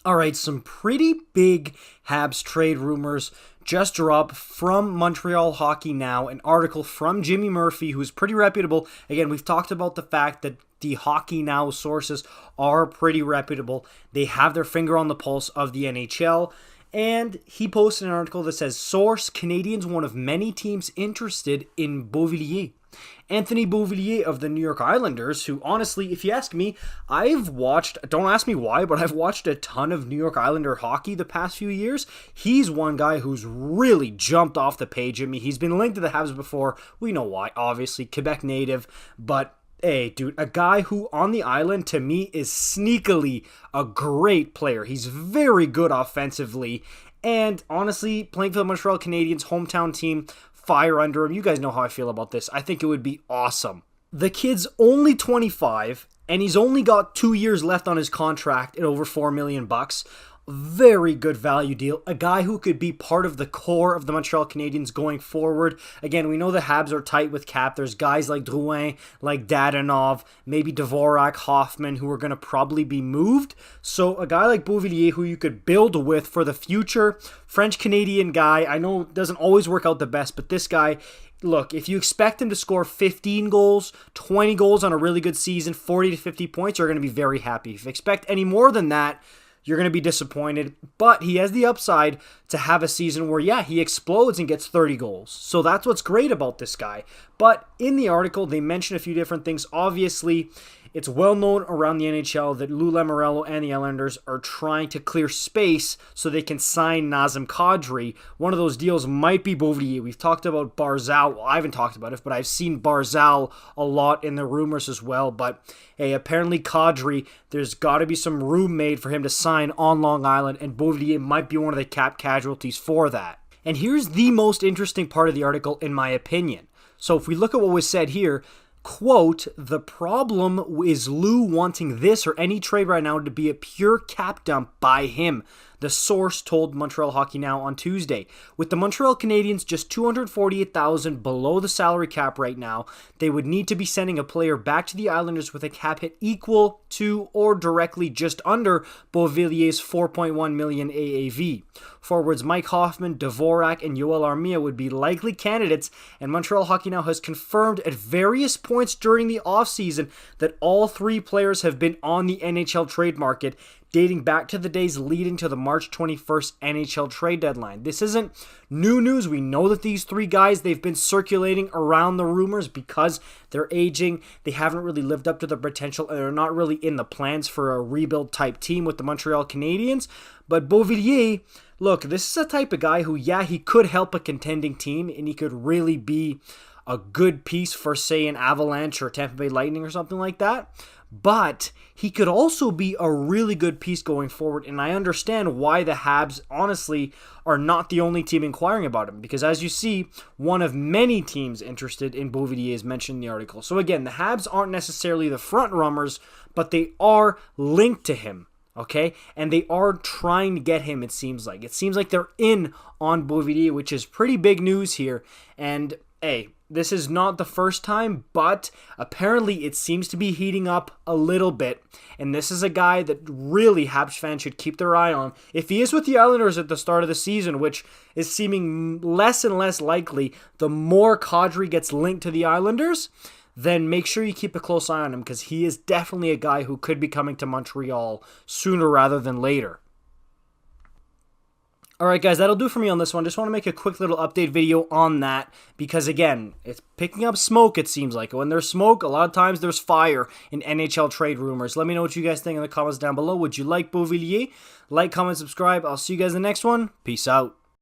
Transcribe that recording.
All right, some pretty big HABS trade rumors just dropped from Montreal Hockey Now, an article from Jimmy Murphy, who's pretty reputable. Again, we've talked about the fact that the Hockey Now sources are pretty reputable. They have their finger on the pulse of the NHL. And he posted an article that says, Source, Canadiens, one of many teams interested in Beauvillier. Anthony Beauvillier of the New York Islanders, who honestly, if you ask me, I've watched, don't ask me why, but I've watched a ton of New York Islander hockey the past few years. He's one guy who's really jumped off the page at me. He's been linked to the Habs before. We know why, obviously, Quebec native, but hey, dude, a guy who on the island, to me, is sneakily a great player. He's very good offensively, and honestly, playing for the Montreal Canadiens, hometown team, fire under him. You guys know how I feel about this. I think it would be awesome. The kid's only 25, and he's only got 2 years left on his contract at over $4 million. Very good value deal. A guy who could be part of the core of the Montreal Canadiens going forward. Again, we know the Habs are tight with cap. There's guys like Drouin, like Dadonov, maybe Dvorak, Hoffman, who are going to probably be moved. So a guy like Beauvillier who you could build with for the future. French-Canadian guy. I know it doesn't always work out the best, but this guy, look, if you expect him to score 15 goals, 20 goals on a really good season, 40 to 50 points, you're going to be very happy. If you expect any more than that, you're going to be disappointed, but he has the upside to have a season where, yeah, he explodes and gets 30 goals. So that's what's great about this guy. But in the article, they mention a few different things. Obviously, it's well known around the NHL that Lou Lamoriello and the Islanders are trying to clear space so they can sign Nazem Kadri. One of those deals might be Beauvillier. We've talked about Barzal. Well, I haven't talked about it, but I've seen Barzal a lot in the rumors as well. But hey, apparently Kadri, there's got to be some room made for him to sign on Long Island, and Beauvillier might be one of the cap casualties for that. And here's the most interesting part of the article, in my opinion. So if we look at what was said here, quote, the problem is Lou wanting this or any trade right now to be a pure cap dump by him, the source told Montreal Hockey Now on Tuesday. With the Montreal Canadiens just $248,000 below the salary cap right now, they would need to be sending a player back to the Islanders with a cap hit equal to or directly just under Beauvillier's $4.1 million AAV. Forwards Mike Hoffman, Dvorak, and Yoel Armia would be likely candidates, and Montreal Hockey Now has confirmed at various points during the offseason that all three players have been on the NHL trade market, dating back to the days leading to the March 21st NHL trade deadline. This isn't new news. We know that these three guys, they've been circulating around the rumors because they're aging. They haven't really lived up to their potential, and they're not really in the plans for a rebuild type team with the Montreal Canadiens. But Beauvillier, look, this is a type of guy who, yeah, he could help a contending team, and he could really be a good piece for, say, an Avalanche or Tampa Bay Lightning or something like that. But he could also be a really good piece going forward, and I understand why the Habs, honestly, are not the only team inquiring about him, because as you see, one of many teams interested in Beauvillier is mentioned in the article. So again, the Habs aren't necessarily the front runners, but they are linked to him, okay? And they are trying to get him, it seems like. It seems like they're in on Beauvillier, which is pretty big news here, and hey, this is not the first time, but apparently it seems to be heating up a little bit. And this is a guy that really Habs fans should keep their eye on. If he is with the Islanders at the start of the season, which is seeming less and less likely, the more Kadri gets linked to the Islanders, then make sure you keep a close eye on him, because he is definitely a guy who could be coming to Montreal sooner rather than later. Alright guys, that'll do for me on this one. Just want to make a quick little update video on that, because again, it's picking up smoke, it seems like. When there's smoke, a lot of times there's fire in NHL trade rumors. Let me know what you guys think in the comments down below. Would you like Beauvillier? Like, comment, subscribe. I'll see you guys in the next one. Peace out.